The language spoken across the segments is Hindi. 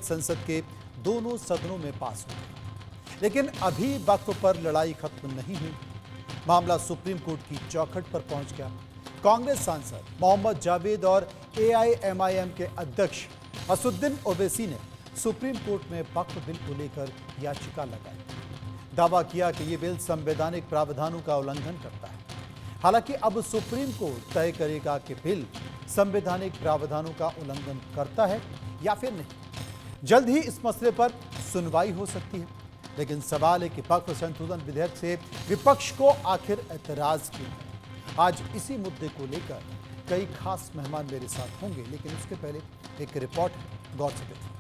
संसद के दोनों सदनों में पास हो गया। लेकिन अभी वक्फ पर लड़ाई खत्म नहीं हुई। मामला सुप्रीम कोर्ट की चौखट पर पहुंच गया। कांग्रेस सांसद मोहम्मद जावेद और एआईएमआईएम के अध्यक्ष असुद्दीन ओवैसी ने सुप्रीम कोर्ट में वक्फ बिल को लेकर याचिका लगाई। दावा किया कि यह बिल संवैधानिक प्रावधानों का उल्लंघन करता है। हालांकि अब सुप्रीम कोर्ट तय करेगा कि बिल संवैधानिक प्रावधानों का उल्लंघन करता है या फिर नहीं। जल्द ही इस मसले पर सुनवाई हो सकती है। लेकिन सवाल है कि वक्फ संशोधन विधेयक से विपक्ष को आखिर एतराज क्यों है। आज इसी मुद्दे को लेकर कई खास मेहमान मेरे साथ होंगे, लेकिन उसके पहले एक रिपोर्ट है, गौर से देखिए।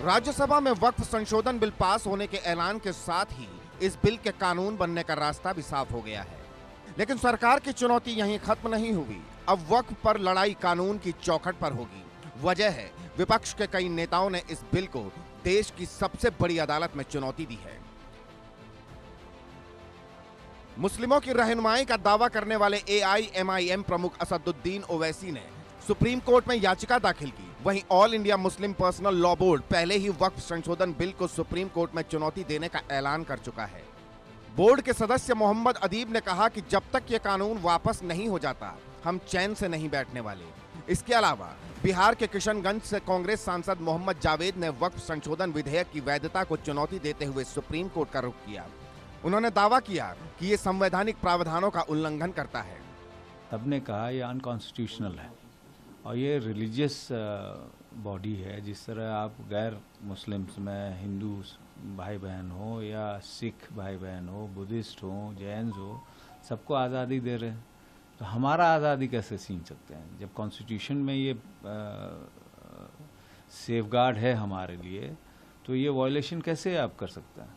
राज्यसभा में वक्फ संशोधन बिल पास होने के ऐलान के साथ ही इस बिल के कानून बनने का रास्ता भी साफ हो गया है। लेकिन सरकार की चुनौती यहीं खत्म नहीं हुई। अब वक्फ पर लड़ाई कानून की चौखट पर होगी। वजह है विपक्ष के कई नेताओं ने इस बिल को देश की सबसे बड़ी अदालत में चुनौती दी है। मुस्लिमों की रहनुमाई का दावा करने वाले एआईएमआईएम प्रमुख असदुद्दीन ओवैसी ने सुप्रीम कोर्ट में याचिका दाखिल की। वहीं all India Muslim personal law board पहले ही वक्फ संशोधन बिल को सुप्रीम कोर्ट में चुनौती देने का ऐलान कर चुका है। बोर्ड के सदस्य मोहम्मद अदीब ने कहा कि जब तक ये कानून वापस नहीं हो जाता, हम चैन से नहीं बैठने वाले। इसके अलावा बिहार के किशनगंज से कांग्रेस सांसद मोहम्मद जावेद ने वक्फ संशोधन विधेयक की वैधता को चुनौती देते हुए सुप्रीम कोर्ट का रुख किया। उन्होंने दावा किया कि ये संवैधानिक प्रावधानों का उल्लंघन करता है। सबने कहा ये अनकॉन्स्टिट्यूशनल है और ये रिलीजियस बॉडी है। जिस तरह आप गैर मुस्लिम्स में हिंदू भाई बहन हो या सिख भाई बहन हो, बुद्धिस्ट हो, जैन हो, सबको आज़ादी दे रहे हैं, तो हमारा आज़ादी कैसे छीन सकते हैं? जब कॉन्स्टिट्यूशन में ये सेफगार्ड है हमारे लिए, तो ये वायलेशन कैसे आप कर सकते हैं?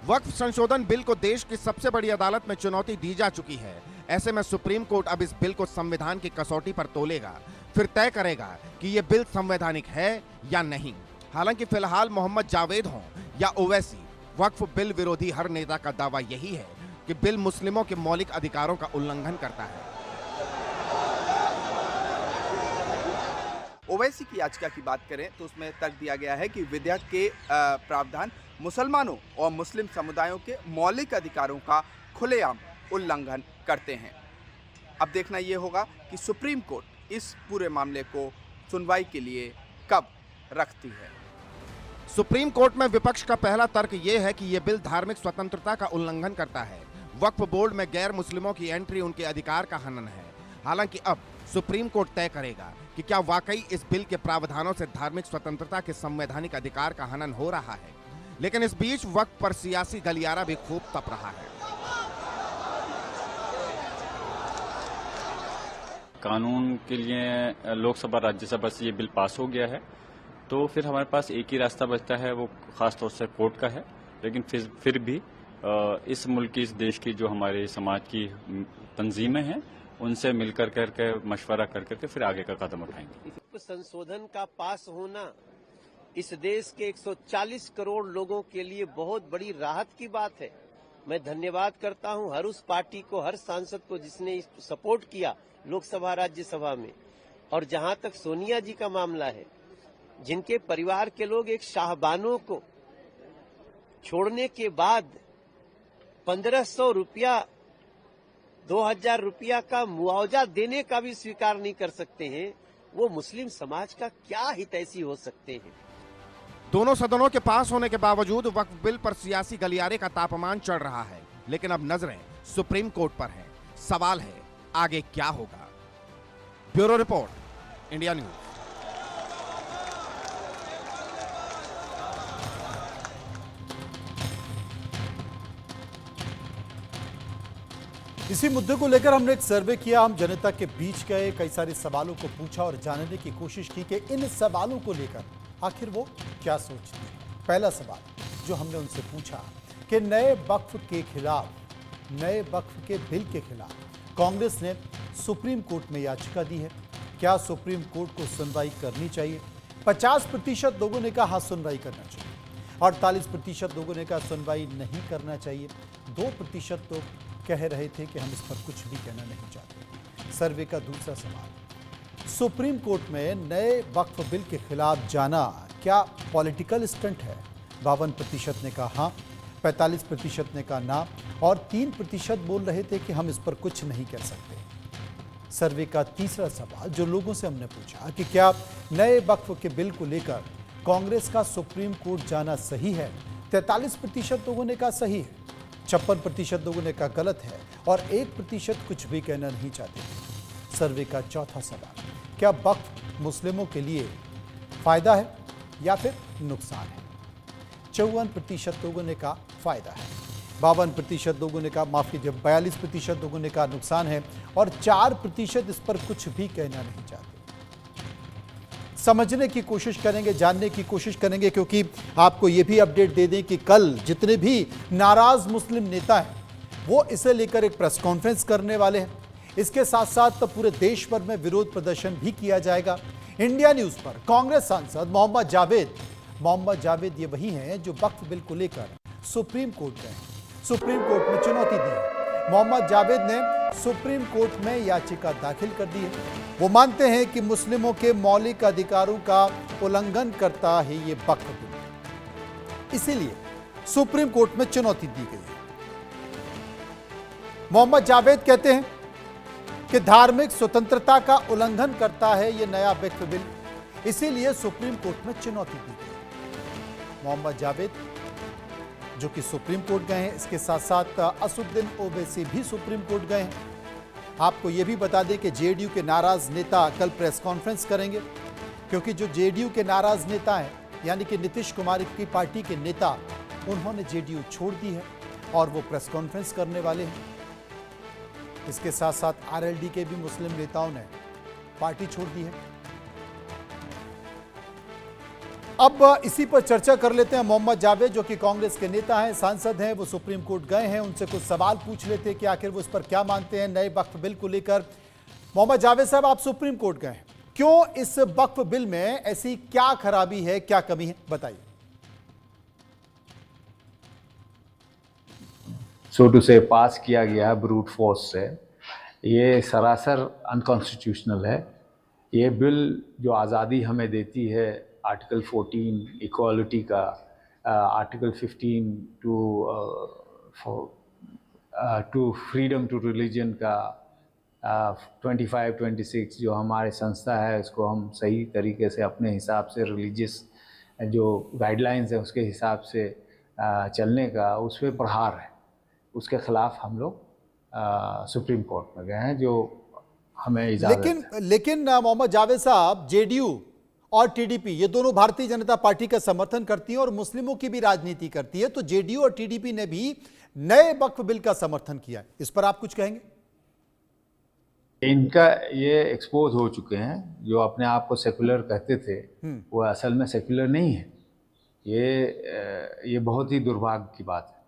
वक्फ संशोधन बिल को देश की सबसे बड़ी अदालत में चुनौती दी जा चुकी है। ऐसे में सुप्रीम कोर्ट अब इस बिल को संविधान की कसौटी पर तोलेगा, फिर तय करेगा कि यह बिल संवैधानिक है या नहीं। हालांकि फिलहाल मोहम्मद जावेद हों या ओवैसी, वक्फ बिल विरोधी हर नेता का दावा यही है कि बिल मुस्लिमों के मौलिक अधिकारों का उल्लंघन करता है। ओवैसी की याचिका की बात करें तो उसमें तर्क दिया गया है कि विधेयक के प्रावधान मुसलमानों और मुस्लिम समुदायों के मौलिक अधिकारों का खुलेआम उल्लंघन करते हैं। अब देखना यह होगा कि सुप्रीम कोर्ट इस पूरे मामले को सुनवाई के लिए कब रखती है। सुप्रीम कोर्ट में विपक्ष का पहला तर्क यह है कि यह बिल धार्मिक स्वतंत्रता का उल्लंघन करता है। वक्फ बोर्ड में गैर मुस्लिमों की एंट्री उनके अधिकार का हनन है। हालांकि अब सुप्रीम कोर्ट तय करेगा कि क्या वाकई इस बिल के प्रावधानों से धार्मिक स्वतंत्रता के संवैधानिक अधिकार का हनन हो रहा है। लेकिन इस बीच वक्फ पर सियासी गलियारा भी खूब तप रहा है। कानून के लिए लोकसभा राज्यसभा से ये बिल पास हो गया है, तो फिर हमारे पास एक ही रास्ता बचता है, वो खासतौर से कोर्ट का है। लेकिन फिर भी इस मुल्क की, इस देश की जो हमारे समाज की तंजीमें हैं, उनसे मिलकर करके मशवरा करके फिर आगे का कदम उठाएंगे। संशोधन का पास होना इस देश के 140 करोड़ लोगों के लिए बहुत बड़ी राहत की बात है। मैं धन्यवाद करता हूं हर उस पार्टी को, हर सांसद को जिसने सपोर्ट किया लोकसभा राज्यसभा में। और जहां तक सोनिया जी का मामला है, जिनके परिवार के लोग एक शाहबानो को छोड़ने के बाद 1500 रुपया 2000 रुपया का मुआवजा देने का भी स्वीकार नहीं कर सकते हैं, वो मुस्लिम समाज का क्या हितैषी हो सकते हैं? दोनों सदनों के पास होने के बावजूद वक्फ बिल पर सियासी गलियारे का तापमान चढ़ रहा है। लेकिन अब नजरें सुप्रीम कोर्ट पर हैं। सवाल है आगे क्या होगा। Bureau report, India news. इसी मुद्दे को लेकर हमने एक सर्वे किया। हम जनता के बीच गए, कई सारे सवालों को पूछा और जानने की कोशिश की कि इन सवालों को लेकर आखिर वो क्या सोचते हैं। पहला सवाल जो हमने उनसे पूछा कि नए वक्फ के खिलाफ, नए वक्फ के बिल के खिलाफ कांग्रेस ने सुप्रीम कोर्ट में याचिका दी है। क्या सुप्रीम कोर्ट को सुनवाई करनी चाहिए? 50% लोगों ने कहा हाँ सुनवाई करना चाहिए, 48% लोगों ने कहा सुनवाई नहीं करना चाहिए, 2% तो कह रहे थे कि हम इस पर कुछ भी कहना नहीं चाहते। सर्वे का दूसरा सवाल, सुप्रीम कोर्ट में नए वक्फ बिल के खिलाफ जाना क्या पॉलिटिकल स्टंट है? 52% ने कहा हाँ, 45% ने कहा ना और 3% बोल रहे थे कि हम इस पर कुछ नहीं कह सकते। सर्वे का तीसरा सवाल जो लोगों से हमने पूछा कि क्या नए वक्फ के बिल को लेकर कांग्रेस का सुप्रीम कोर्ट जाना सही है? 43% लोगों ने कहा सही है, 56% लोगों ने कहा गलत है और 1% कुछ भी कहना नहीं चाहते। सर्वे का चौथा सवाल, क्या वक्फ मुस्लिमों के लिए फायदा है या फिर नुकसान है? 54% लोगों ने कहा फायदा है, 52% लोगों ने कहा माफ कीजिए 42% लोगों ने कहा नुकसान है और 4% इस पर कुछ भी कहना नहीं चाहते। समझने की कोशिश करेंगे, जानने की कोशिश करेंगे, क्योंकि आपको यह भी अपडेट दे दें कि कल जितने भी नाराज मुस्लिम नेता हैं वो इसे लेकर एक प्रेस कॉन्फ्रेंस करने वाले हैं। इसके साथ साथ तो पूरे देश भर में विरोध प्रदर्शन भी किया जाएगा। इंडिया न्यूज पर कांग्रेस सांसद मोहम्मद जावेद ये वही हैं जो वक्फ बिल को लेकर सुप्रीम कोर्ट गए, सुप्रीम कोर्ट में चुनौती दी है। मोहम्मद जावेद ने सुप्रीम कोर्ट में याचिका दाखिल कर दी है। वो मानते हैं कि मुस्लिमों के मौलिक अधिकारों का उल्लंघन करता है ये वक्फ बिल, इसीलिए सुप्रीम कोर्ट में चुनौती दी गई है। मोहम्मद जावेद कहते हैं कि धार्मिक स्वतंत्रता का उल्लंघन करता है ये नया वक्फ बिल, इसीलिए सुप्रीम कोर्ट में चुनौती दी गई। मोहम्मद जावेद जो कि सुप्रीम कोर्ट गए हैं, इसके साथ साथ असदुद्दीन ओवैसी भी सुप्रीम कोर्ट गए हैं। आपको यह भी बता दें कि जेडीयू के नाराज नेता कल प्रेस कॉन्फ्रेंस करेंगे, क्योंकि जो जेडीयू के नाराज नेता हैं यानी कि नीतीश कुमार की पार्टी के नेता, उन्होंने जेडीयू छोड़ दी है और वो प्रेस कॉन्फ्रेंस करने वाले हैं। इसके साथ साथ आरएलडी के भी मुस्लिम नेताओं ने पार्टी छोड़ दी है। अब इसी पर चर्चा कर लेते हैं। मोहम्मद जावेद जो कि कांग्रेस के नेता हैं, सांसद हैं, वो सुप्रीम कोर्ट गए हैं, उनसे कुछ सवाल पूछ लेते हैं कि आखिर वो इस पर क्या मानते हैं नए वक्फ बिल को लेकर। मोहम्मद जावेद साहब, आप सुप्रीम कोर्ट गए हैं, क्यों इस वक्फ बिल में ऐसी क्या खराबी है, क्या कमी है, बताइए। सो टू से पास किया गया ब्रूट फोर्स से, ये सरासर अनकॉन्स्टिट्यूशनल है। ये बिल जो आज़ादी हमें देती है, आर्टिकल 14 इक्वालिटी का, article 15 to freedom to religion का, 25-26 जो हमारे संस्था है उसको हम सही तरीके से अपने हिसाब से रिलीजियस जो गाइडलाइंस है उसके हिसाब से चलने का, उस पर प्रहार है। उसके खिलाफ हम लोग सुप्रीम कोर्ट में गए हैं जो हमें इजाजत है। लेकिन मोहम्मद जावेद साहब, जेडीयू और टीडीपी ये दोनों भारतीय जनता पार्टी का समर्थन करती है और मुस्लिमों की भी राजनीति करती है, तो जेडीयू और टीडीपी ने भी नए वक्फ बिल का समर्थन किया है, इस पर आप कुछ कहेंगे? इनका ये एक्सपोज हो चुके हैं, जो अपने आप को सेकुलर कहते थे वो असल में सेकुलर नहीं है। ये बहुत ही दुर्भाग्य की बात है।